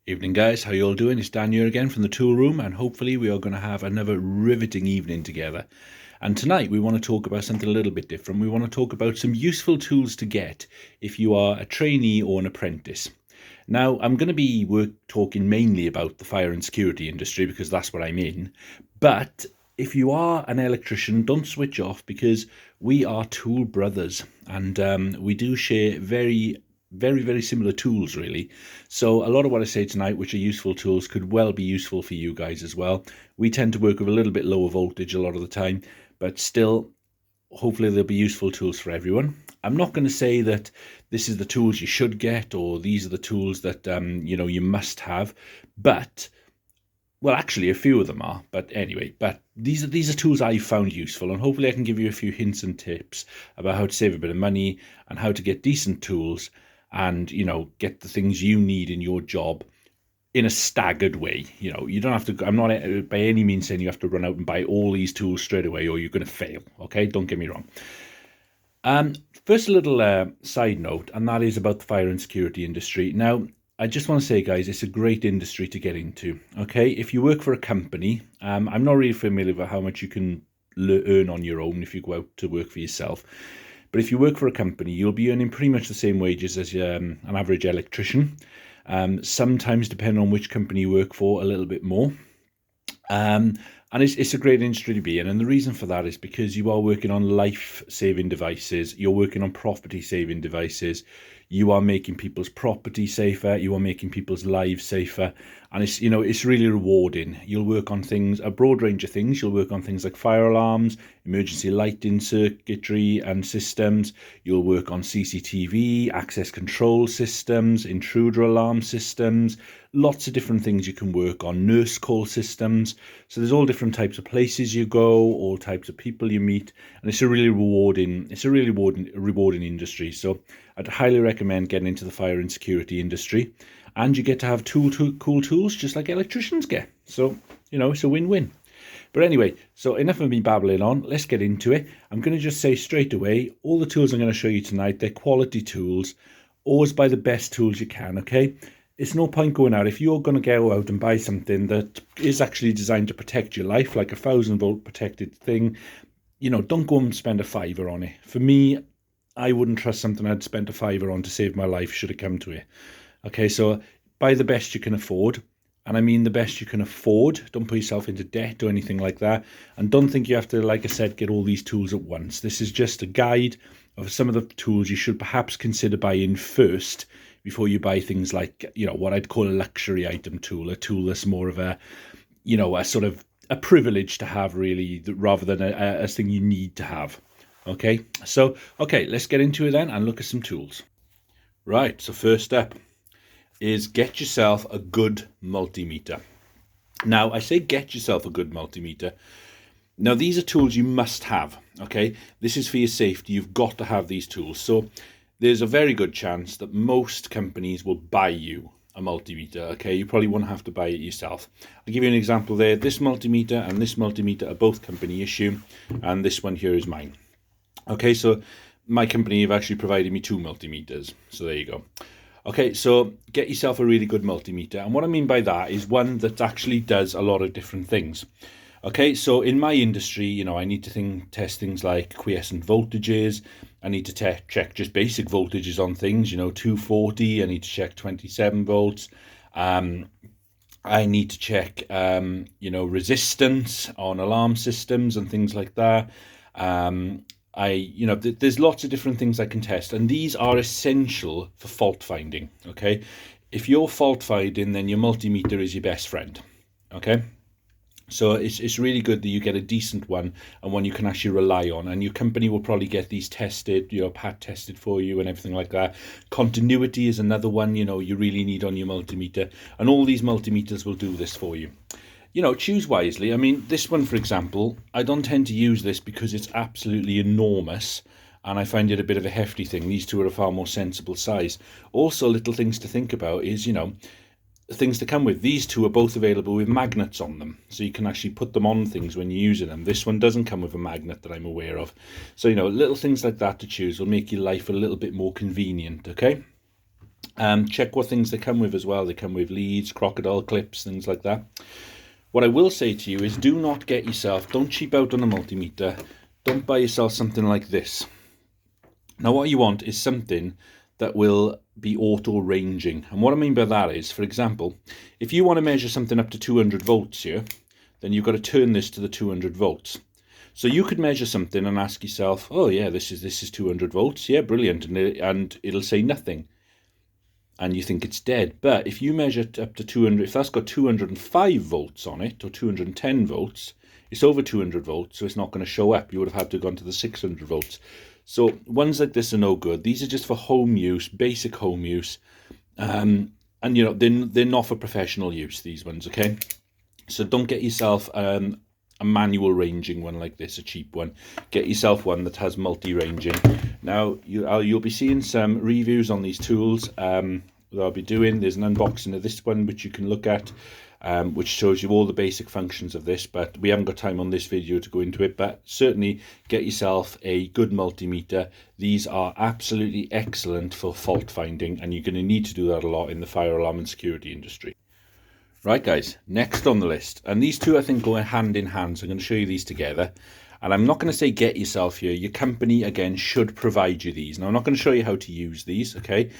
Evening guys, how you all doing? It's Dan here again from the tool room, and hopefully we are going to have another riveting evening together. And tonight we want to talk about something a little bit different. We want to talk about some useful tools to get if you are a trainee or an apprentice. Now I'm going to be talking mainly about the fire and security industry because that's what I'm in. But if you are an electrician, don't switch off because we are tool brothers, and we do share very similar tools really. So a lot of what I say tonight, which are useful tools, could well be useful for you guys as well. We tend to work with a little bit lower voltage a lot of the time, but still hopefully there'll be useful tools for everyone. I'm not going to say that this is the tools you should get or these are the tools that you must have, but well, actually a few of them are, but anyway, but these are tools I found useful, and hopefully I can give you a few hints and tips about how to save a bit of money and how to get decent tools and get the things you need in your job in a staggered way. You don't have to, I'm not by any means saying you have to run out and buy all these tools straight away or you're going to fail. Okay, don't get me wrong. First, a little side note, and that is about the fire and security industry. Now I just want to say, guys, it's a great industry to get into. Okay, if you work for a company, I'm not really familiar with how much you can earn on your own if you go out to work for yourself. But if you work for a company, you'll be earning pretty much the same wages as an average electrician. Sometimes, depending on which company you work for, a little bit more. And it's a great industry to be in. And the reason for that is because you are working on life-saving devices. You're working on property-saving devices. You are making people's property safer. You are making people's lives safer. And it's really rewarding. You'll work on things, a broad range of things. You'll work on things like fire alarms, emergency lighting circuitry and systems. You'll work on CCTV, access control systems, intruder alarm systems, lots of different things you can work on, nurse call systems. So there's all different types of places you go, all types of people you meet, and it's a really rewarding industry. So I'd highly recommend getting into the fire and security industry, and you get to have cool tools just like electricians get. So it's a win-win. But anyway, so enough of me babbling on, let's get into it. I'm going to just say straight away, all the tools I'm going to show you tonight, they're quality tools. Always buy the best tools you can, okay? It's no point going out. If you're going to go out and buy something that is actually designed to protect your life, like a 1,000-volt protected thing, don't go and spend a fiver on it. For me, I wouldn't trust something I'd spent a fiver on to save my life should it come to it. Okay, so buy the best you can afford. And I mean the best you can afford. Don't put yourself into debt or anything like that. And don't think you have to, like I said, get all these tools at once. This is just a guide of some of the tools you should perhaps consider buying first before you buy things like, what I'd call a luxury item tool, a tool that's more of a sort of a privilege to have really, rather than a thing you need to have. Okay, so, let's get into it then and look at some tools. Right, so first step is get yourself a good multimeter. Now, I say get yourself a good multimeter. Now, these are tools you must have, okay? This is for your safety. You've got to have these tools. So there's a very good chance that most companies will buy you a multimeter, okay? You probably won't have to buy it yourself. I'll give you an example there. This multimeter and this multimeter are both company issue, and this one here is mine. Okay, so my company have actually provided me 2 multimeters. So there you go. Okay, so get yourself a really good multimeter. And what I mean by that is one that actually does a lot of different things. Okay, so in my industry, I need to test things like quiescent voltages. I need to check just basic voltages on things, 240. I need to check 27 volts. I need to check, resistance on alarm systems and things like that. There's lots of different things I can test, and these are essential for fault finding. Okay, if you're fault finding, then your multimeter is your best friend. Okay, so it's really good that you get a decent one and one you can actually rely on, and your company will probably get these tested, pat tested for you and everything like that. Continuity is another one, you really need on your multimeter, and all these multimeters will do this for you. Choose wisely. I mean, this one, for example, I don't tend to use this because it's absolutely enormous and I find it a bit of a hefty thing. These two are a far more sensible size. Also, little things to think about is, things to come with. These two are both available with magnets on them, so you can actually put them on things when you're using them. This one doesn't come with a magnet that I'm aware of. So, little things like that to choose will make your life a little bit more convenient, okay? Check what things they come with as well. They come with leads, crocodile clips, things like that. What I will say to you is don't cheap out on a multimeter. Don't buy yourself something like this. Now what you want is something that will be auto ranging. And what I mean by that is, for example, if you want to measure something up to 200 volts here, then you've got to turn this to the 200 volts. So you could measure something and ask yourself, oh yeah, this is 200 volts. Yeah, brilliant. And it'll say nothing. And you think it's dead. But if you measure up to 200, if that's got 205 volts on it, or 210 volts, it's over 200 volts, so it's not going to show up. You would have had to have gone to the 600 volts. So ones like this are no good. These are just for home use, basic home use. And, you know, they're not for professional use, these ones, okay? So don't get yourself a manual ranging one like this, a cheap one. Get yourself one that has multi-ranging. Now, you'll be seeing some reviews on these tools that I'll be doing. There's an unboxing of this one, which you can look at, which shows you all the basic functions of this, but we haven't got time on this video to go into it. But certainly get yourself a good multimeter. These are absolutely excellent for fault finding, and you're going to need to do that a lot in the fire alarm and security industry. Right guys, next on the list, and these two I think go hand in hand, so I'm going to show you these together. And I'm not going to say get yourself here. Your company, again, should provide you these. Now, I'm not going to show you how to use these, okay?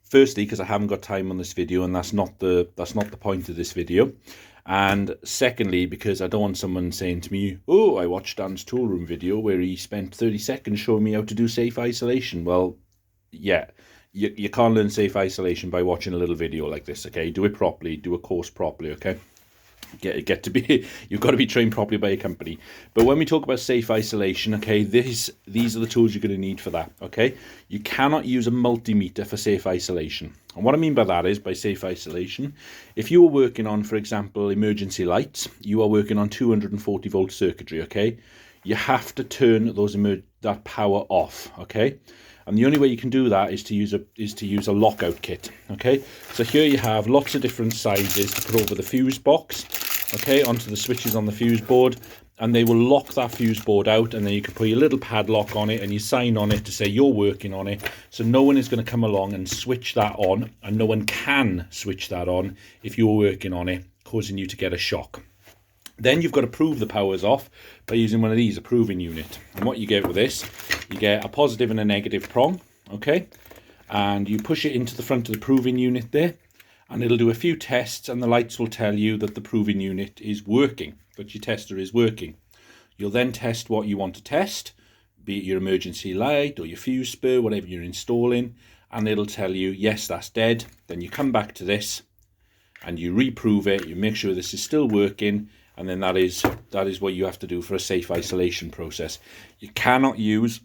Firstly, because I haven't got time on this video, and that's not the point of this video. And secondly, because I don't want someone saying to me, oh, I watched Dan's tool room video where he spent 30 seconds showing me how to do safe isolation. Well, yeah. You can't learn safe isolation by watching a little video like this, okay? Do it properly, do a course properly, okay? You've got to be trained properly by a company. But when we talk about safe isolation, okay, these are the tools you're going to need for that, okay? You cannot use a multimeter for safe isolation. And what I mean by that is, by safe isolation, if you are working on, for example, emergency lights, you are working on 240 volt circuitry, okay? You have to turn that power off, okay? And the only way you can do that is to use a lockout kit, okay? So here you have lots of different sizes to put over the fuse box, okay, onto the switches on the fuse board, and they will lock that fuse board out, and then you can put your little padlock on it and you sign on it to say you're working on it. So no one is going to come along and switch that on, and no one can switch that on if you're working on it, causing you to get a shock. Then you've got to prove the power's off by using one of these, a proving unit. And what you get with this, you get a positive and a negative prong, okay? And you push it into the front of the proving unit there, and it'll do a few tests, and the lights will tell you that the proving unit is working, that your tester is working. You'll then test what you want to test, be it your emergency light or your fuse spur, whatever you're installing, and it'll tell you, yes, that's dead. Then you come back to this, and you reprove it, you make sure this is still working, and then that is what you have to do for a safe isolation process. You cannot use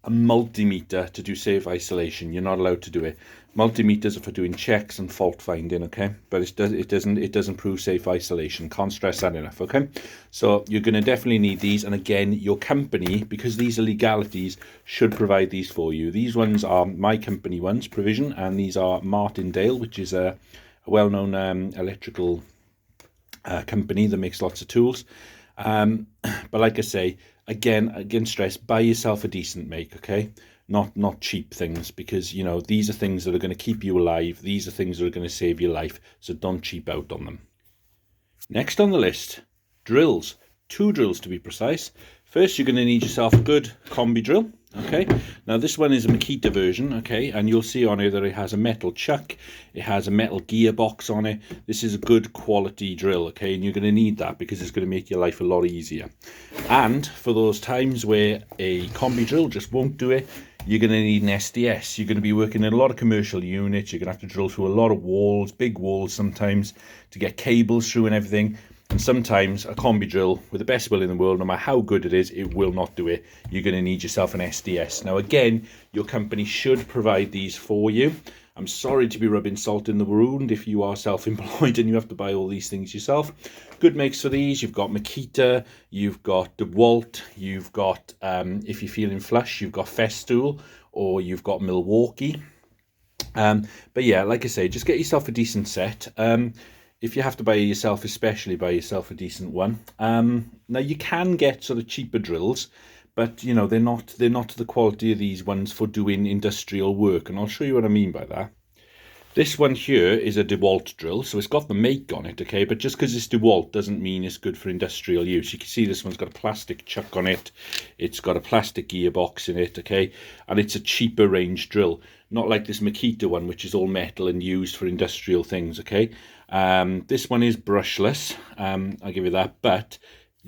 a multimeter to do safe isolation. You're not allowed to do it. Multimeters are for doing checks and fault finding, okay? But it doesn't prove safe isolation. Can't stress that enough, okay? So you're going to definitely need these, and again, your company, because these are legalities, should provide these for you. These ones are my company ones, Provision, and these are Martindale, which is a well-known electrical company that makes lots of tools. But like I say, again stress, buy yourself a decent make, okay? Not cheap things, because you know these are things that are going to keep you alive. These are things that are going to save your life, so don't cheap out on them. Next on the list, drills. 2 drills to be precise. First, you're going to need yourself a good combi drill. Okay, now this one is a Makita version, okay, and you'll see on it that it has a metal chuck, it has a metal gearbox on it. This is a good quality drill, okay, and you're going to need that because it's going to make your life a lot easier. And for those times where a combi drill just won't do it, you're going to need an SDS. You're going to be working in a lot of commercial units. You're going to have to drill through a lot of walls, big walls sometimes, to get cables through and everything. And sometimes a combi drill, with the best will in the world, no matter how good it is, it will not do it. You're going to need yourself an SDS. Now again, your company should provide these for you. I'm sorry to be rubbing salt in the wound if you are self-employed and you have to buy all these things yourself. Good makes for these. You've got Makita, you've got DeWalt, you've got, if you're feeling flush, you've got Festool, or you've got Milwaukee. But yeah, like I say, just get yourself a decent set. If you have to buy it yourself, especially buy yourself a decent one. Now you can get sort of cheaper drills, but you know they're not the quality of these ones for doing industrial work, and I'll show you what I mean by that. This one here is a DeWalt drill, so it's got the make on it, okay, but just because it's DeWalt doesn't mean it's good for industrial use. You can see this one's got a plastic chuck on it, it's got a plastic gearbox in it, okay, and it's a cheaper range drill, not like this Makita one, which is all metal and used for industrial things, okay. This one is brushless, I'll give you that, but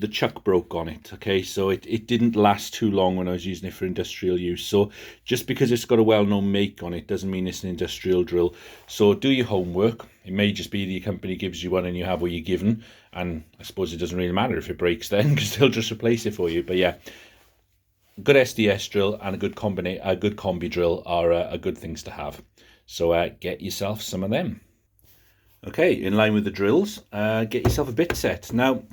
the chuck broke on it, okay, so it didn't last too long when I was using it for industrial use. So just because it's got a well-known make on it doesn't mean it's an industrial drill. So do your homework. It may just be the company gives you one and you have what you're given, and I suppose it doesn't really matter if it breaks then, because they'll just replace it for you. But yeah, good SDS drill and a good combi drill are good things to have. So get yourself some of them. Okay, in line with the drills, get yourself a bit set. Now,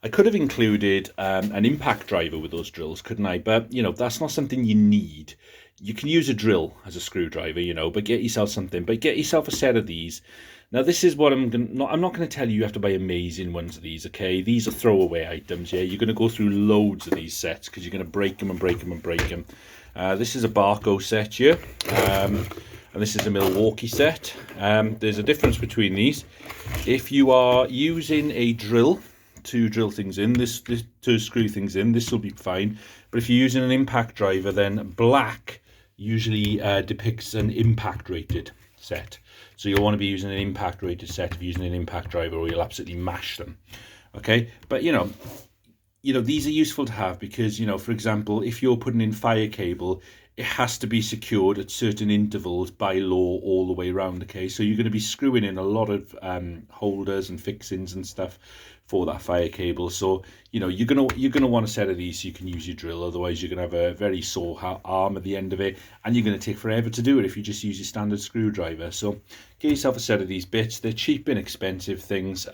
I could have included an impact driver with those drills, couldn't I? But, you know, that's not something you need. You can use a drill as a screwdriver, you know, but get yourself something. But get yourself a set of these. Now, this is what I'm not going to tell you have to buy amazing ones of these, okay? These are throwaway items, yeah? You're going to go through loads of these sets because you're going to break them and break them and break them. This is a Barco set here. And this is a Milwaukee set. There's a difference between these. If you are using a drill to drill things in, this to screw things in, this will be fine. But if you're using an impact driver, then black usually depicts an impact rated set. So you'll want to be using an impact rated set if you're using an impact driver, or you'll absolutely mash them. Okay, but you know these are useful to have because, you know, for example, if you're putting in fire cable, it has to be secured at certain intervals by law all the way around, okay? So you're going to be screwing in a lot of holders and fixings and stuff for that fire cable. So, you know, you're gonna want a set of these so you can use your drill. Otherwise, you're going to have a very sore arm at the end of it, and you're going to take forever to do it if you just use your standard screwdriver. So get yourself a set of these bits. They're cheap, inexpensive things.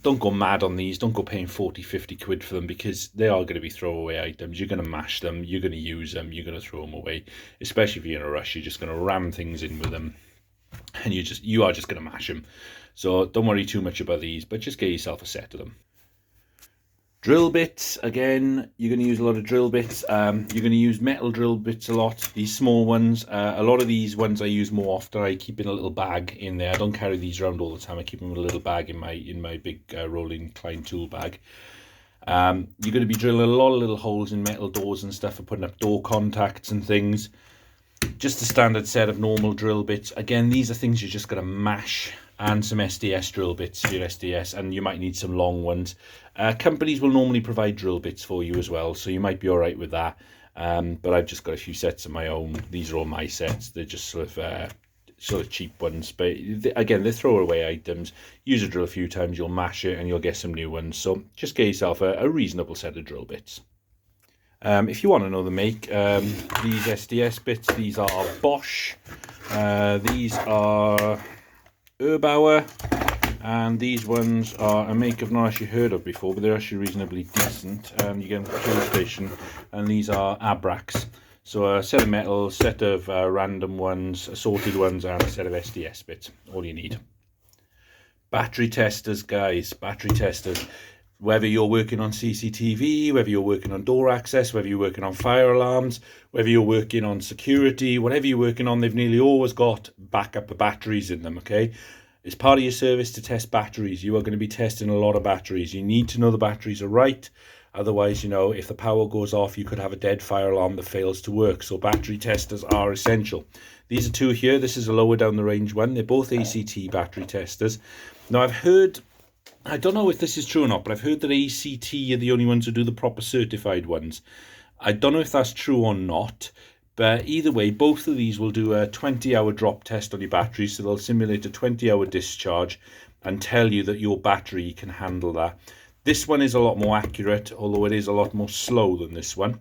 Don't go mad on these. Don't go paying 40, 50 quid for them because they are going to be throwaway items. You're going to mash them. You're going to use them. You're going to throw them away. Especially if you're in a rush, you're just going to ram things in with them. And you are just going to mash them. So don't worry too much about these, but just get yourself a set of them. Drill bits, again, you're going to use a lot of drill bits. You're going to use metal drill bits a lot, these small ones. A lot of these ones I use more often. I keep in a little bag in there. I don't carry these around all the time. I keep them in a little bag in my big rolling Klein tool bag. You're going to be drilling a lot of little holes in metal doors and stuff for putting up door contacts and things. Just a standard set of normal drill bits. Again, these are things you're just going to mash, and some SDS drill bits for your SDS, and you might need some long ones. Companies will normally provide drill bits for you as well, so you might be all right with that. But I've just got a few sets of my own. These are all my sets. They're just sort of cheap ones, but again, they're throwaway items. Use a drill a few times, you'll mash it, and you'll get some new ones. So just get yourself a reasonable set of drill bits. If you want to know the make, these SDS bits, these are Bosch. These are Erbauer, and these ones are a make I've not actually heard of before, but they're actually reasonably decent. You get them at the fuel station, and these are Abrax. So a set of metal, set of random ones, assorted ones, and a set of SDS bits. All you need. Battery testers, guys. Battery testers. Whether you're working on CCTV, whether you're working on door access, whether you're working on fire alarms, whether you're working on security, whatever you're working on, they've nearly always got backup batteries in them, okay? It's part of your service to test batteries. You are going to be testing a lot of batteries. You need to know the batteries are right. Otherwise, you know, if the power goes off, you could have a dead fire alarm that fails to work. So battery testers are essential. These are two here. This is a lower down the range one. They're both ACT battery testers. Now, I've heard, I don't know if this is true or not, but I've heard that ACT are the only ones who do the proper certified ones. I don't know if that's true or not, but either way, both of these will do a 20-hour drop test on your battery, so they'll simulate a 20-hour discharge and tell you that your battery can handle that. This one is a lot more accurate, although it is a lot more slow than this one.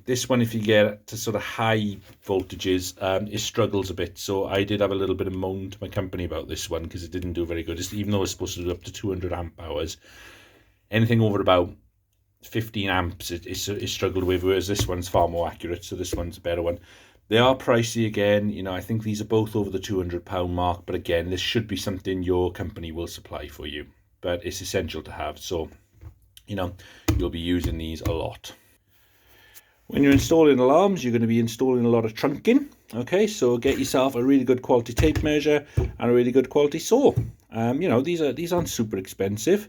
This one, if you get to sort of high voltages, it struggles a bit. So I did have a little bit of moan to my company about this one because it didn't do very good. Even though it's supposed to do up to 200 amp hours, anything over about 15 amps it struggled with, whereas this one's far more accurate. So this one's a better one. They are pricey again. You know, I think these are both over the £200 mark. But again, this should be something your company will supply for you. But it's essential to have. So, you know, you'll be using these a lot. When you're installing alarms, you're going to be installing a lot of trunking. Okay, so get yourself a really good quality tape measure and a really good quality saw. You know, these aren't super expensive.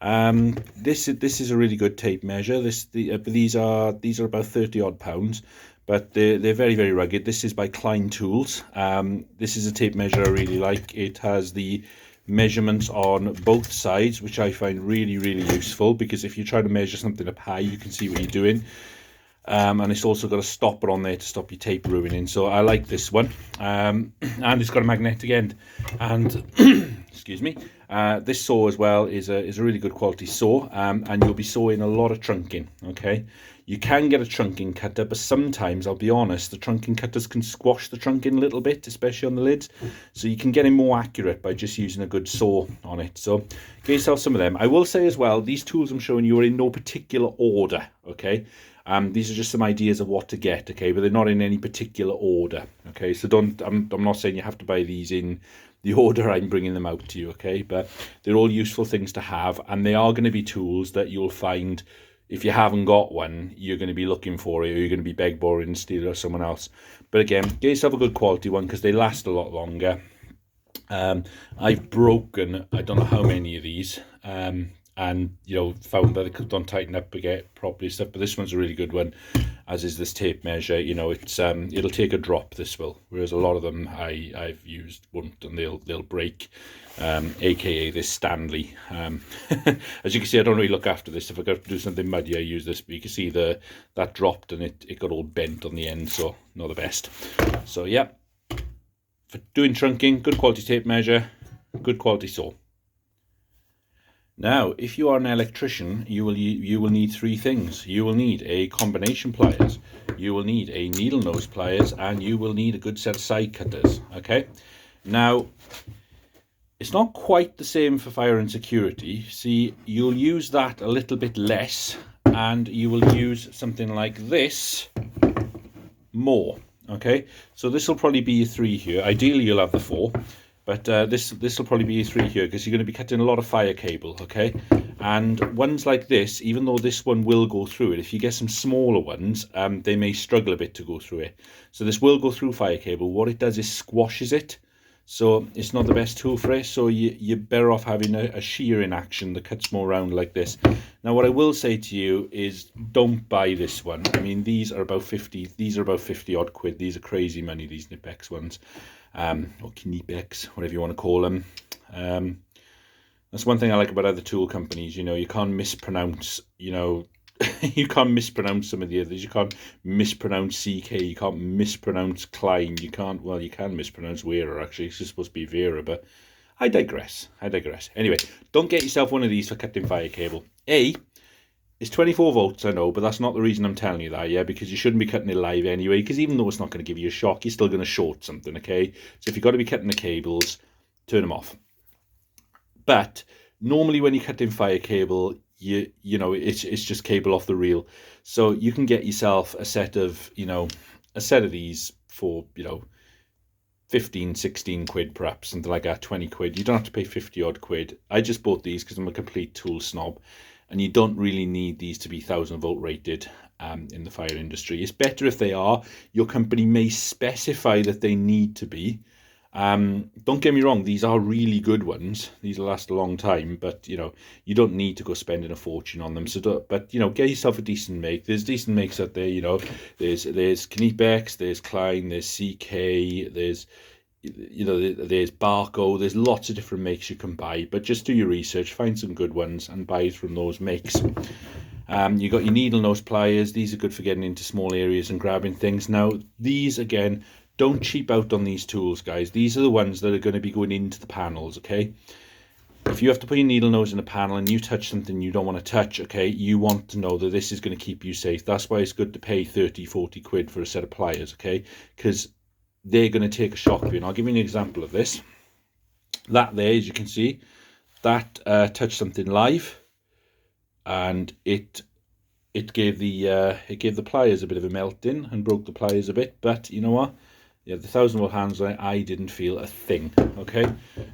This is a really good tape measure. These are about 30 odd pounds, but they're very, very rugged. This is by Klein Tools. This is a tape measure I really like. It has the measurements on both sides, which I find really, really useful, because if you're trying to measure something up high, you can see what you're doing. And it's also got a stopper on there to stop your tape ruining, so I like this one. And it's got a magnetic end, and excuse me, this saw as well is a really good quality saw, and you'll be sawing a lot of trunking. Okay, you can get a trunking cutter, but sometimes, I'll be honest, the trunking cutters can squash the trunking a little bit, especially on the lids, so you can get it more accurate by just using a good saw on it. So get yourself some of them. I will say as well, these tools I'm showing you are in no particular order. Okay, these are just some ideas of what to get, okay, but they're not in any particular order. Okay, so I'm not saying you have to buy these in the order I'm bringing them out to you, okay, but they're all useful things to have, and they are going to be tools that you'll find, if you haven't got one, you're going to be looking for it, or you're going to be beg, borrowing, and stealing it off someone else. But again, get yourself a good quality one, because they last a lot longer. I've broken, I don't know how many of these, and you know, found that they don't tighten up again properly stuff, but this one's a really good one, as is this tape measure. You know, it's it'll take a drop, this will, whereas a lot of them I've used won't, and they'll break, aka this Stanley. As you can see, I don't really look after this. If I got to do something muddy, I use this, but you can see that dropped, and it got all bent on the end, so not the best. So yeah, for doing trunking, good quality tape measure, good quality saw. Now, if you are an electrician, you will need three things. You will need a combination pliers, you will need a needle nose pliers, and you will need a good set of side cutters. Okay, now it's not quite the same for fire and security. See, you'll use that a little bit less, and you will use something like this more. Okay, so this will probably be your three here. Ideally, you'll have the four. But this will probably be your three here, because you're going to be cutting a lot of fire cable, okay? And ones like this, even though this one will go through it, if you get some smaller ones, they may struggle a bit to go through it. So this will go through fire cable. What it does is squashes it, so it's not the best tool for it. So you're better off having a shear in action that cuts more round like this. Now, what I will say to you is, don't buy this one. I mean, these are about 50. These are about 50 odd quid. These are crazy money, these Knipex ones. Or Knipex, whatever you want to call them. That's one thing I like about other tool companies. You know, you can't mispronounce, you know, you can't mispronounce some of the others. You can't mispronounce CK, you can't mispronounce Klein, you can't, well, you can mispronounce Vera, actually. It's just supposed to be Vera, but I digress. Anyway, don't get yourself one of these for cutting fire cable. It's 24 volts, I know, but that's not the reason I'm telling you that, yeah, because you shouldn't be cutting it live anyway, because even though it's not going to give you a shock, you're still going to short something, okay? So if you've got to be cutting the cables, turn them off. But normally when you're cutting fire cable, you know, it's just cable off the reel. So you can get yourself a set of, you know, a set of these for, you know, 15, 16 quid perhaps, something like that, 20 quid. You don't have to pay 50 odd quid. I just bought these because I'm a complete tool snob. And you don't really need these to be 1000 volt rated in the fire industry. It's better if they are. Your company may specify that they need to be. Don't get me wrong, these are really good ones. These will last a long time, but you know, you don't need to go spending a fortune on them. So, but you know, get yourself a decent make. There's decent makes out there. You know, there's Knipex, there's Klein, there's CK, there's, you know, there's Barco. There's lots of different makes you can buy, but just do your research, find some good ones and buy from those makes. You got your needle nose pliers. These are good for getting into small areas and grabbing things. Now these, again, don't cheap out on these tools, guys. These are the ones that are going to be going into the panels, okay? If you have to put your needle nose in a panel and you touch something you don't want to touch, okay, you want to know that this is going to keep you safe. That's why it's good to pay 30, 40 quid for a set of pliers, okay? Because they're going to take a shock for you. And I'll give you an example of this. That there, as you can see, that touched something live, and it gave the pliers a bit of a melt in and broke the pliers a bit. But you know what? Yeah, the 1000 volt handles, I didn't feel a thing. Okay,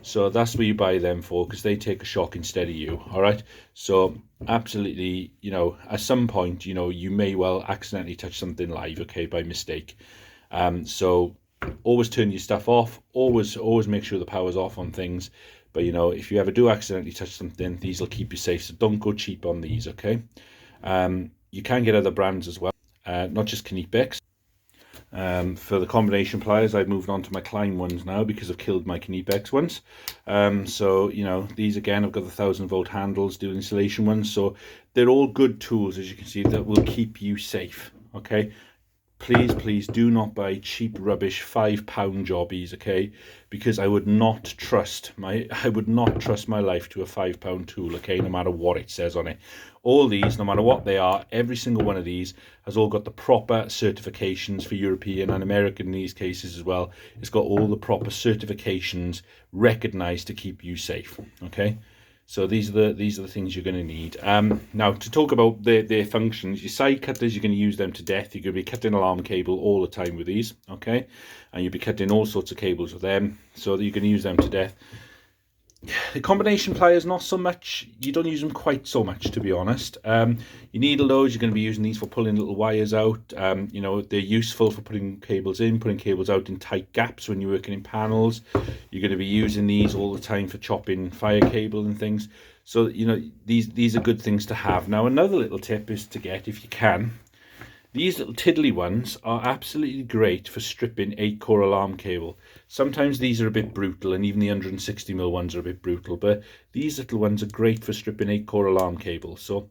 so that's what you buy them for, because they take a shock instead of you. All right, so absolutely, you know, at some point, you know, you may well accidentally touch something live, okay, by mistake. So always turn your stuff off. Always make sure the power's off on things. But you know, if you ever do accidentally touch something, these will keep you safe. So don't go cheap on these, okay? You can get other brands as well, not just Crimpers. For the combination pliers, I've moved on to my Klein ones now because I've killed my Crimpers ones. So, you know, these again, I've got the 1000 volt handles, dual insulation ones. So they're all good tools, as you can see, that will keep you safe, okay? Please do not buy cheap rubbish £5 jobbies, okay? Because I would not trust my life to a £5 tool, okay? No matter what it says on it. All these, no matter what they are, every single one of these has all got the proper certifications for European and American in these cases as well. It's got all the proper certifications recognized to keep you safe, okay? So these are the things you're going to need. Now, to talk about their functions, your side cutters, you're going to use them to death. You're going to be cutting alarm cable all the time with these, okay? And you'll be cutting all sorts of cables with them, so that you're going to use them to death. The combination pliers, not so much. You don't use them quite so much, to be honest. Your needle nose, you're going to be using these for pulling little wires out. You know, they're useful for putting cables in, putting cables out in tight gaps when you're working in panels. You're going to be using these all the time for chopping fire cable and things. So, you know, these are good things to have. Now, another little tip is to get, if you can, these little tiddly ones are absolutely great for stripping 8-core alarm cable. Sometimes these are a bit brutal, and even the 160mm ones are a bit brutal, but these little ones are great for stripping 8-core alarm cable. So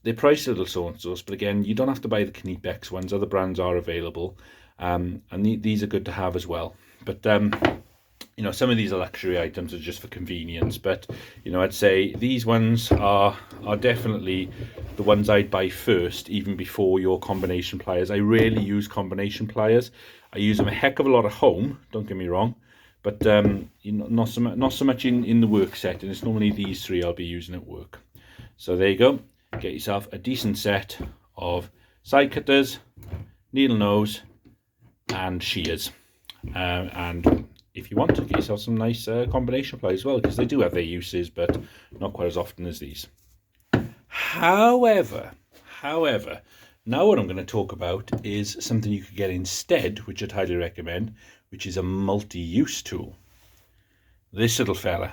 they're priced a little so-and-so's, but again, you don't have to buy the Crimpers ones. Other brands are available, and these are good to have as well. But you know, some of these are luxury items are just for convenience, but you know, I'd say these ones are definitely the ones I'd buy first, even before your combination pliers. I rarely use combination pliers. I use them a heck of a lot at home, don't get me wrong, but you know, not so much in the work setting. It's normally these three I'll be using at work. So there you go. Get yourself a decent set of side cutters, needle nose, and shears, and if you want to, get yourself some nice combination pliers as well, because they do have their uses, but not quite as often as these. However, now what I'm going to talk about is something you could get instead, which I'd highly recommend, which is a multi-use tool. This little fella.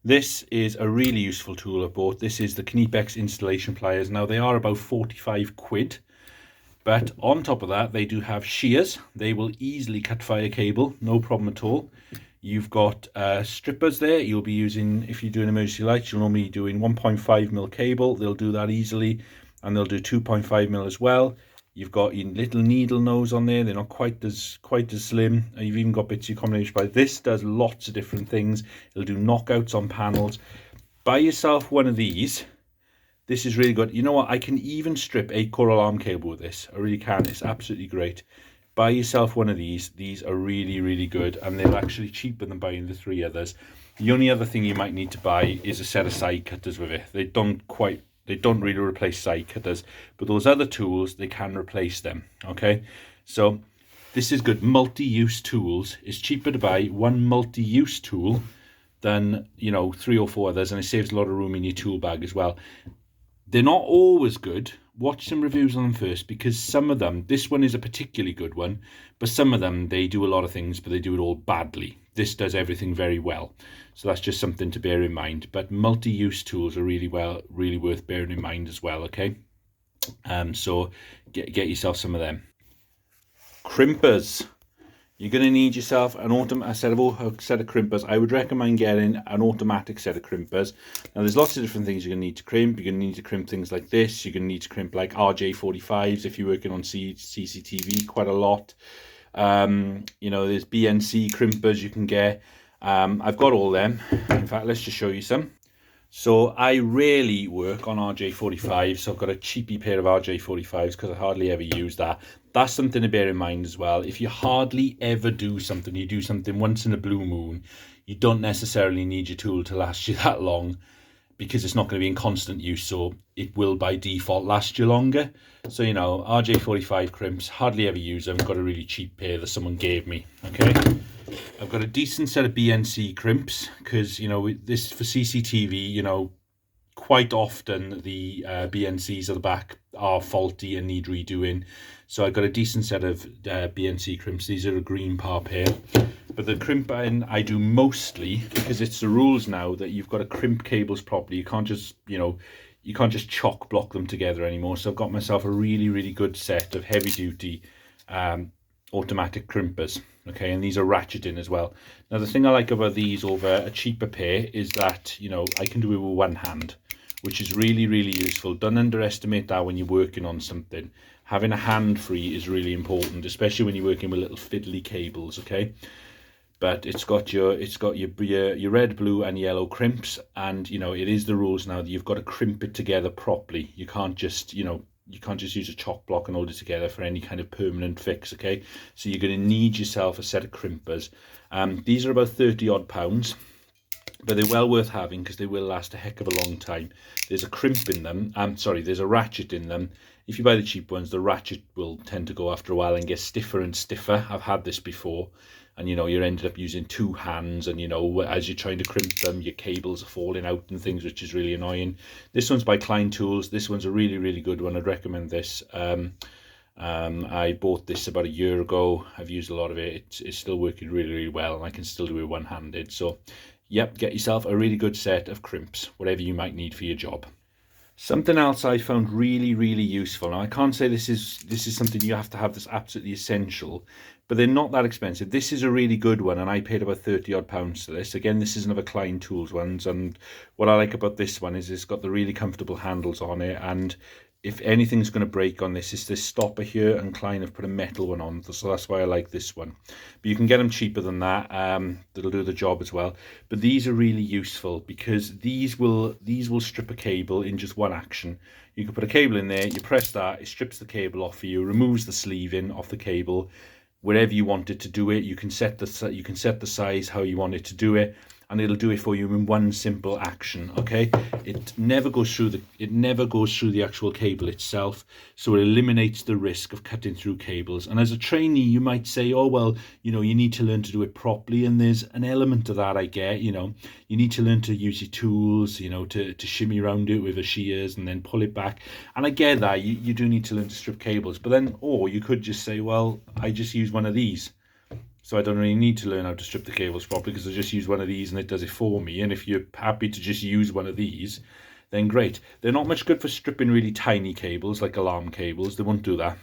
This is a really useful tool I bought. This is the Crimpers installation pliers. Now, they are about 45 quid. But on top of that, they do have shears. They will easily cut fire cable, no problem at all. You've got strippers there. You'll be using, if you're doing emergency lights, you'll normally be doing 1.5mm cable. They'll do that easily, and they'll do 2.5mm as well. You've got your little needle nose on there. They're not quite as slim. You've even got bits of your combination pliers. This does lots of different things. It'll do knockouts on panels. Buy yourself one of these. This is really good. You know what? I can even strip 8-core alarm cable with this. I really can. It's absolutely great. Buy yourself one of these. These are really, really good, and they're actually cheaper than buying the 3 others. The only other thing you might need to buy is a set of side cutters with it. They don't really replace side cutters, but those other tools, they can replace them. Okay, so this is good. Multi-use tools. It's cheaper to buy one multi-use tool than, you know, 3 or 4 others, and it saves a lot of room in your tool bag as well. They're not always good. Watch some reviews on them first, because some of them, this one is a particularly good one, but some of them, they do a lot of things, but they do it all badly. This does everything very well. So that's just something to bear in mind. But multi-use tools are really worth bearing in mind as well, okay? So get yourself some of them. Crimpers. You're going to need yourself a set of crimpers. I would recommend getting an automatic set of crimpers. Now, there's lots of different things you're going to need to crimp. You're going to need to crimp things like this. You're going to need to crimp like RJ45s if you're working on CCTV quite a lot. You know, there's BNC crimpers you can get. I've got all them. In fact, let's just show you some. So I rarely work on RJ45, so I've got a cheapy pair of RJ45s because I hardly ever use that. That's something to bear in mind as well. If you hardly ever do something, you do something once in a blue moon, you don't necessarily need your tool to last you that long. because it's not going to be in constant use, so it will by default last you longer. So, you know, RJ45 crimps, hardly ever use them. Got a really cheap pair that someone gave me, okay? I've got a decent set of BNC crimps, because, you know, this for CCTV, you know, quite often the BNCs at the back are faulty and need redoing. So I've got a decent set of BNC crimps. These are a green par pair. But the crimping I do mostly, because it's the rules now that you've got to crimp cables properly. You can't just, you know, you can't just chock block them together anymore. So I've got myself a really, really good set of heavy duty automatic crimpers. Okay, and these are ratcheting as well. Now the thing I like about these over a cheaper pair is that, you know, I can do it with one hand, which is really, really useful. Don't underestimate that when you're working on something. Having a hand free is really important, especially when you're working with little fiddly cables, okay? But it's got your red, blue and yellow crimps, and, you know, it is the rules now that you've got to crimp it together properly. You can't just, you know, you can't just use a chock block and hold it together for any kind of permanent fix, okay? So you're going to need yourself a set of crimpers. These are about 30 odd pounds, but they're well worth having because they will last a heck of a long time. There's a crimp in them, there's a ratchet in them. If you buy the cheap ones, the ratchet will tend to go after a while and get stiffer and stiffer. I've had this before, and, you know, you're ended up using two hands, and, you know, as you're trying to crimp them, your cables are falling out and things, which is really annoying. This one's by Klein Tools. This one's a really, really good one. I'd recommend this. I bought this about a year ago. I've used a lot of it. It's still working really, really well, and I can still do it one-handed. So, yep, get yourself a really good set of crimps, whatever you might need for your job. Something else I found really, really useful. Now, I can't say this is something you have to have that's absolutely essential, but they're not that expensive. This is a really good one, and I paid about 30 odd pounds for this. Again, this is another Klein Tools ones, and what I like about this one is it's got the really comfortable handles on it, and if anything's going to break on this, it's this stopper here, and Klein have put a metal one on, so that's why I like this one. But you can get them cheaper than that. That'll do the job as well. But these are really useful because these will strip a cable in just one action. You can put a cable in there, you press that, it strips the cable off for you, removes the sleeving off the cable. Wherever you want it to do it, you can set the size how you want it to do it, and it'll do it for you in one simple action. Okay, it never goes through the actual cable itself, so it eliminates the risk of cutting through cables. And as a trainee, you might say, oh well, you know, you need to learn to do it properly, and there's an element of that, I get. You know, you need to learn to use your tools, you know, to shimmy around it with the shears and then pull it back, and I get that. You do need to learn to strip cables, but then, or you could just say, well, I just use one of these, so I don't really need to learn how to strip the cables properly because I just use one of these and it does it for me. And if you're happy to just use one of these, then great. They're not much good for stripping really tiny cables like alarm cables. They won't do that.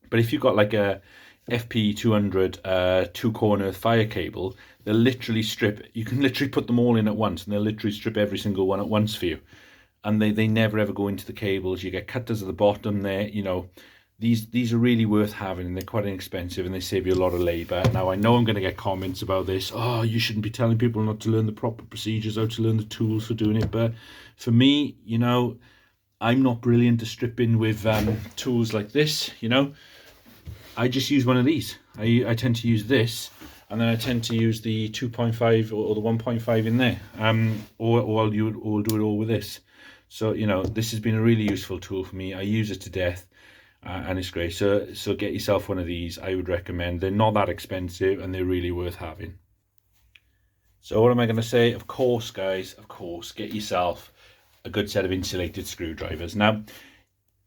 But if you've got like a FP200 two-corner fire cable, they'll literally strip. You can literally put them all in at once, and they'll literally strip every single one at once for you. And they never ever go into the cables. You get cutters at the bottom there, you know. These are really worth having, and they're quite inexpensive, and they save you a lot of labour. Now, I know I'm going to get comments about this. Oh, you shouldn't be telling people not to learn the proper procedures, how to learn the tools for doing it. But for me, you know, I'm not brilliant at stripping with tools like this, you know. I just use one of these. I tend to use this, and then I tend to use the 2.5 or the 1.5 in there. Or I'll do it all with this. So, you know, this has been a really useful tool for me. I use it to death. And it's great. So get yourself one of these. I would recommend. They're not that expensive, and they're really worth having. So what am I going to say? Of course, guys, of course, get yourself a good set of insulated screwdrivers. Now,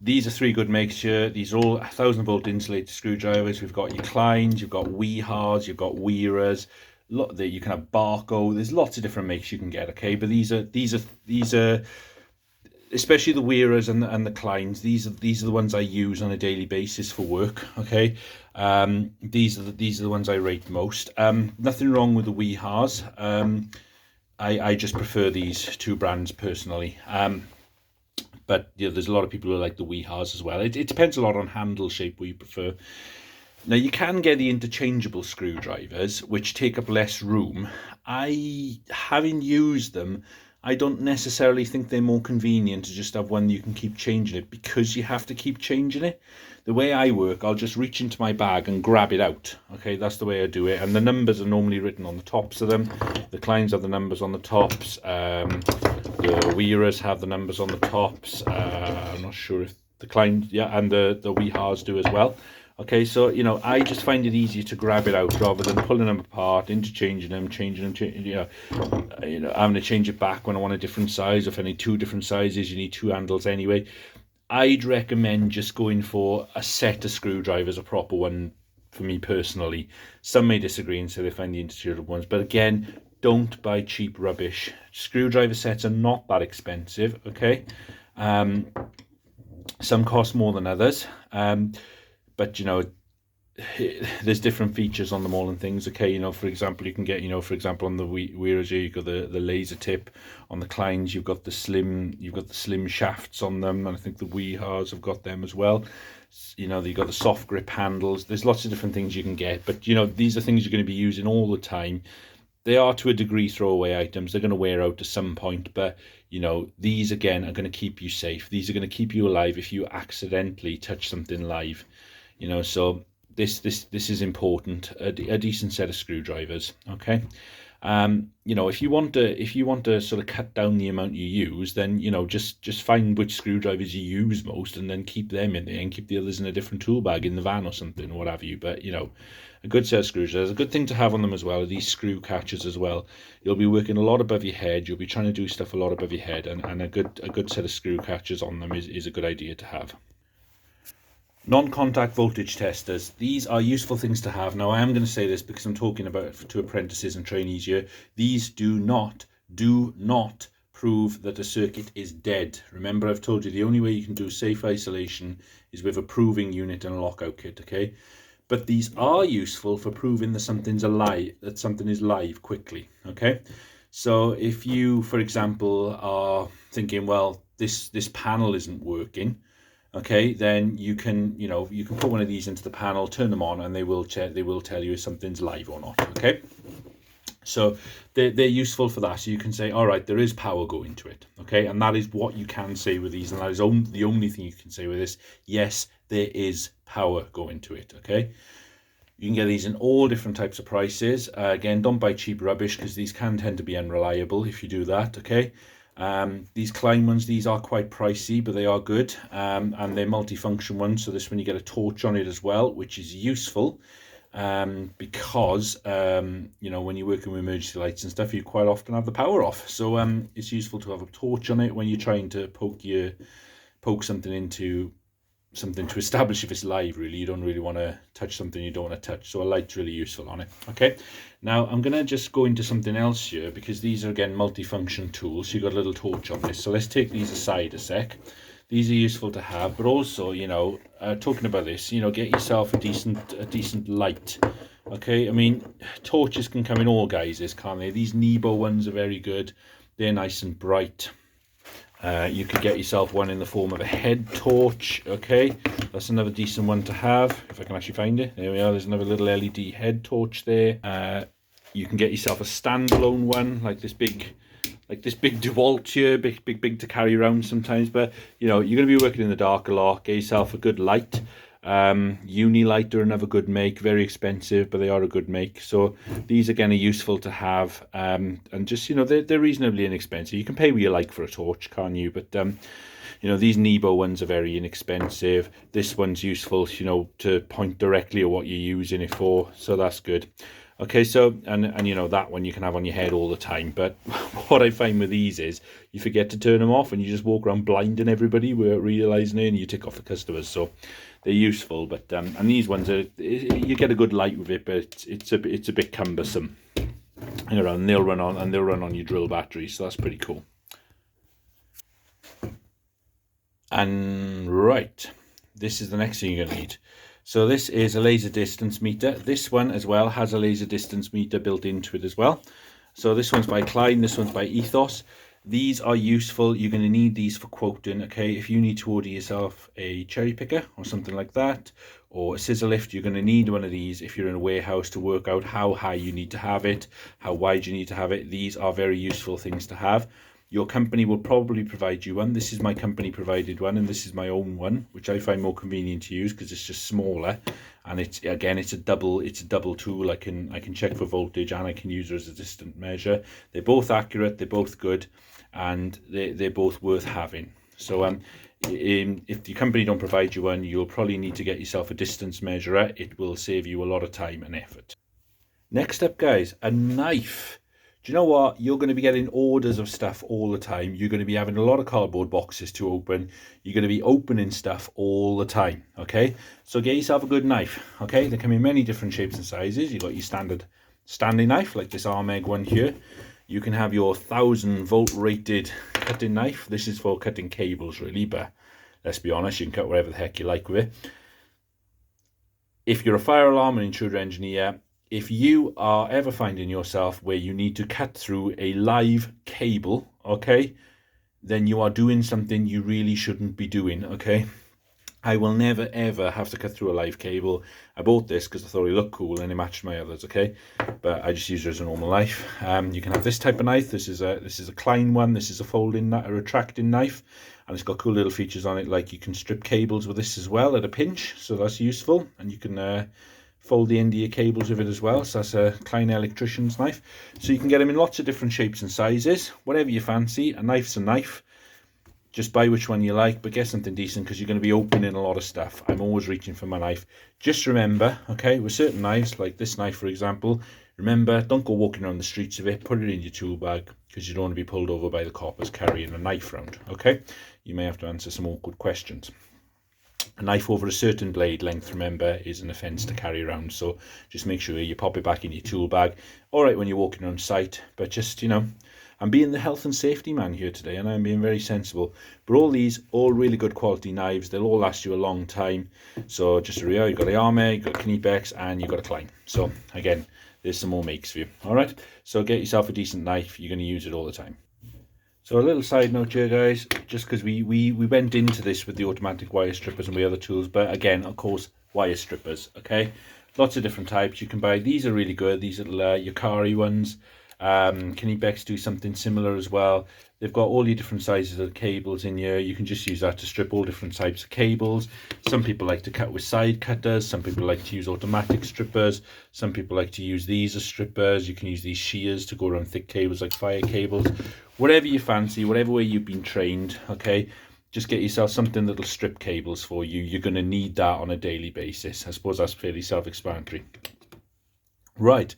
these are three good makes here. These are all 1000-volt insulated screwdrivers. We've got your Kleins, you've got Wehars, you've got Weiras. You can have Barco. There's lots of different makes you can get. Okay, but these are especially the Weiras and the Kleins. These are the ones I use on a daily basis for work. Okay, these are the ones I rate most. Nothing wrong with the Wehars. I just prefer these two brands personally. But yeah, there's a lot of people who like the Wehars as well. It depends a lot on handle shape what you prefer. Now, you can get the interchangeable screwdrivers, which take up less room. Having used them, I don't necessarily think they're more convenient to just have one you can keep changing it, because you have to keep changing it. The way I work, I'll just reach into my bag and grab it out. Okay, that's the way I do it. And the numbers are normally written on the tops of them. The Kleins have the numbers on the tops. The Weirers have the numbers on the tops. I'm not sure if the Kleins, yeah, and the Weehars do as well. Okay, so, you know, I just find it easier to grab it out rather than pulling them apart, interchanging them, changing them, having to change it back when I want a different size. If I need two different sizes, you need two handles anyway. I'd recommend just going for a set of screwdrivers, a proper one, for me personally. Some may disagree and say they find the interchangeable ones, but again, don't buy cheap rubbish. Screwdriver sets are not that expensive, okay? Some cost more than others. But, you know, there's different features on them all and things. Okay, you know, for example, you can get, you know, for example, on the Weirers here, you've got the laser tip. On the Kleins, you've got the slim shafts on them, and I think the Weehars have got them as well. You know, you've got the soft grip handles. There's lots of different things you can get, but, you know, these are things you're going to be using all the time. They are, to a degree, throwaway items. They're going to wear out at some point, but, you know, these, again, are going to keep you safe. These are going to keep you alive if you accidentally touch something live. You know, so this is important. A decent set of screwdrivers. Okay, you know, if you want to sort of cut down the amount you use, then, you know, just find which screwdrivers you use most, and then keep them in there, and keep the others in a different tool bag in the van or something, or what have you. But, you know, a good set of screwdrivers. A good thing to have on them as well are these screw catchers as well. You'll be working a lot above your head. You'll be trying to do stuff a lot above your head, and a good set of screw catchers on them is a good idea to have. Non-contact voltage testers. These are useful things to have. Now, I am going to say this because I'm talking about it to apprentices and trainees here. These do not prove that a circuit is dead. Remember, I've told you the only way you can do safe isolation is with a proving unit and a lockout kit, okay? But these are useful for proving that something's alive, that something is live quickly, okay? So if you, for example, are thinking, well, this panel isn't working, okay, then you can put one of these into the panel, turn them on, and they will tell you if something's live or not. Okay, so they're useful for that. So you can say, all right, there is power going to it. Okay, and that is what you can say with these, and that is the only thing you can say with this. Yes, there is power going to it. Okay, you can get these in all different types of prices. Again, don't buy cheap rubbish, because these can tend to be unreliable if you do that. Okay. These Klein ones, these are quite pricey, but they are good, and they're multifunction ones. So this one, you get a torch on it as well, which is useful, because you know, when you're working with emergency lights and stuff, you quite often have the power off. So it's useful to have a torch on it when you're trying to poke something into something to establish if it's live. Really, you don't really want to touch something you don't want to touch, so a light's really useful on it. Okay, now I'm going to just go into something else here, because these are, again, multifunction tools. So you've got a little torch on this, so let's take these aside a sec. These are useful to have, but also, you know, talking about this, you know, get yourself a decent light. Okay, I mean, torches can come in all guises, can't they? These Nebo ones are very good. They're nice and bright. You could get yourself one in the form of a head torch. Okay, that's another decent one to have, if I can actually find it. There we are. There's another little LED head torch there. You can get yourself a standalone one, like this big DeWalt here, big to carry around sometimes. But, you know, you're going to be working in the dark a lot. Get yourself a good light. Unilight are another good make, very expensive, but they are a good make. So these, again, are useful to have, and just, you know, they're reasonably inexpensive. You can pay what you like for a torch, can't you? But you know, these Nebo ones are very inexpensive. This one's useful, you know, to point directly at what you're using it for, so that's good. Okay, so, and you know, that one you can have on your head all the time. But what I find with these is you forget to turn them off, and you just walk around blinding everybody without realising it, and you tick off the customers. So they're useful, but and these ones are, you get a good light with it, but it's a bit cumbersome. You know, and they'll run on your drill battery, so that's pretty cool. And right, this is the next thing you're going to need. So this is a laser distance meter. This one as well has a laser distance meter built into it as well. So this one's by Klein, this one's by Ethos. These are useful. You're going to need these for quoting, okay? If you need to order yourself a cherry picker or something like that, or a scissor lift, you're going to need one of these if you're in a warehouse to work out how high you need to have it, how wide you need to have it. These are very useful things to have. Your company will probably provide you one. This is my company provided one, and this is my own one, which I find more convenient to use because it's just smaller, and it's a double tool. I can check for voltage and I can use it as a distant measure. They're both accurate, they're both good, and they're both worth having. So if your company don't provide you one, you'll probably need to get yourself a distance measurer. It will save you a lot of time and effort. Next up, guys, a knife. Do you know what? You're going to be getting orders of stuff all the time. You're going to be having a lot of cardboard boxes to open. You're going to be opening stuff all the time, okay? So get yourself a good knife, okay? They come in many different shapes and sizes. You've got your standard Stanley knife, like this Armeg one here. You can have your 1000-volt rated cutting knife. This is for cutting cables, really, but let's be honest, you can cut whatever the heck you like with it. If you're a fire alarm and intruder engineer, if you are ever finding yourself where you need to cut through a live cable, okay, then you are doing something you really shouldn't be doing, okay? I will never ever have to cut through a live cable. I bought this because I thought it looked cool and it matched my others, okay? But I just use it as a normal knife. You can have this type of knife. This is a Klein one. This is a retracting knife, and it's got cool little features on it, like you can strip cables with this as well at a pinch, so that's useful. And you can fold the end of your cables with it as well. So that's a Klein Electricians knife. So you can get them in lots of different shapes and sizes, whatever you fancy. A knife's a knife. Just buy which one you like, but get something decent because you're going to be opening a lot of stuff. I'm always reaching for my knife. Just remember, okay, with certain knives, like this knife, for example, remember, don't go walking around the streets with it. Put it in your tool bag because you don't want to be pulled over by the coppers carrying a knife around, okay? You may have to answer some awkward questions. A knife over a certain blade length, remember, is an offence to carry around. So just make sure you pop it back in your tool bag. All right, when you're walking around site, but just, you know, I'm being the health and safety man here today, and I'm being very sensible. But all really good quality knives. They'll all last you a long time. So just a real, you've got the Armeg, you've got Crimpers, and you've got a Klein. So again, there's some more makes for you. All right, so get yourself a decent knife. You're going to use it all the time. So a little side note here, guys, just because we went into this with the automatic wire strippers and the other tools, but again, of course, wire strippers, okay? Lots of different types you can buy. These are really good. These little Yukari ones. Crimpers do something similar as well. They've got all your different sizes of cables in here. You can just use that to strip all different types of cables. Some people like to cut with side cutters. Some people like to use automatic strippers. Some people like to use these as strippers. You can use these shears to go around thick cables like fire cables. Whatever you fancy, whatever way you've been trained, okay, just get yourself something that'll strip cables for you. You're going to need that on a daily basis. I suppose that's fairly self-explanatory. Right.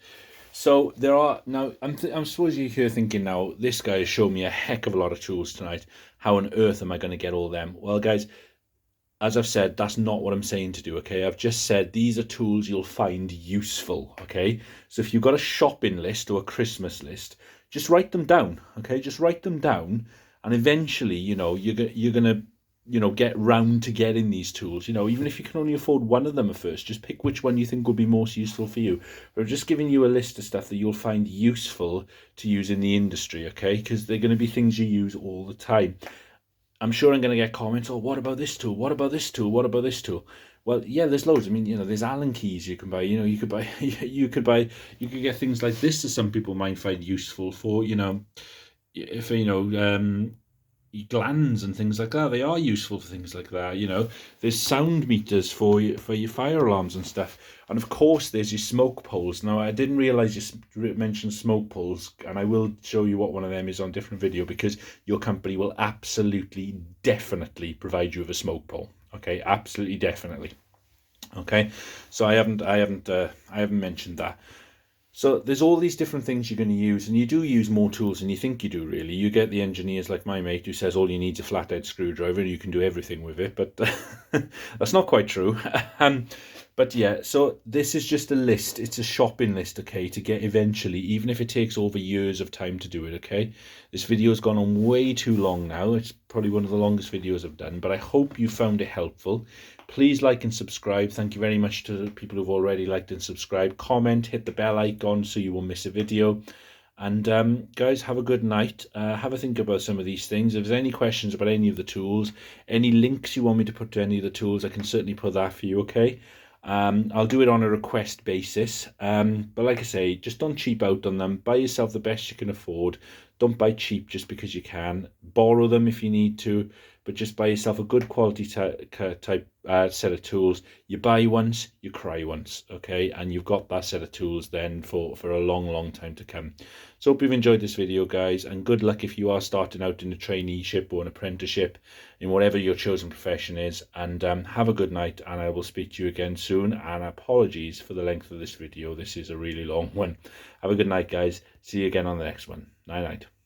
So there are, now, I'm suppose you're here thinking now, this guy has shown me a heck of a lot of tools tonight. How on earth am I going to get all them? Well, guys, as I've said, that's not what I'm saying to do, okay? I've just said these are tools you'll find useful, okay? So if you've got a shopping list or a Christmas list, just write them down, okay? Just write them down, and eventually, you know, you're going to, you know, get round to getting these tools. You know, even if you can only afford one of them at first, just pick which one you think will be most useful for you. We're just giving you a list of stuff that you'll find useful to use in the industry, okay? Because they're going to be things you use all the time. I'm sure I'm going to get comments, oh, what about this tool? What about this tool? What about this tool? Well, yeah, there's loads. I mean, you know, there's Allen keys you can buy. You know, you could get things like this that some people might find useful for, you know, if, you know, glands and things like that. They are useful for things like that. You know, there's sound meters for your fire alarms and stuff, and of course there's your smoke poles. Now, I didn't realize you mentioned smoke poles, and I will show you what one of them is on a different video, because your company will absolutely definitely provide you with a smoke pole. Okay, absolutely definitely. Okay, so I haven't mentioned that. So there's all these different things you're going to use, and you do use more tools than you think you do, really. You get the engineers like my mate who says all you need is a flathead screwdriver and you can do everything with it, but that's not quite true. But yeah, so this is just a list. It's a shopping list, okay, to get eventually, even if it takes over years of time to do it, okay? This video's gone on way too long now. It's probably one of the longest videos I've done, but I hope you found it helpful. Please like and subscribe. Thank you very much to the people who've already liked and subscribed. Comment, hit the bell icon so you won't miss a video. And guys, have a good night. Have a think about some of these things. If there's any questions about any of the tools, any links you want me to put to any of the tools, I can certainly put that for you, okay? I'll do it on a request basis. But like I say, just don't cheap out on them. Buy yourself the best you can afford. Don't buy cheap just because you can. Borrow them if you need to, but just buy yourself a good quality type set of tools. You buy once, you cry once, okay? And you've got that set of tools then for a long time to come. So hope you've enjoyed this video, guys, and good luck if you are starting out in a traineeship or an apprenticeship in whatever your chosen profession is. And have a good night, and I will speak to you again soon. And apologies for the length of this video. This is a really long one. Have a good night, guys. See you again on the next one. Night night.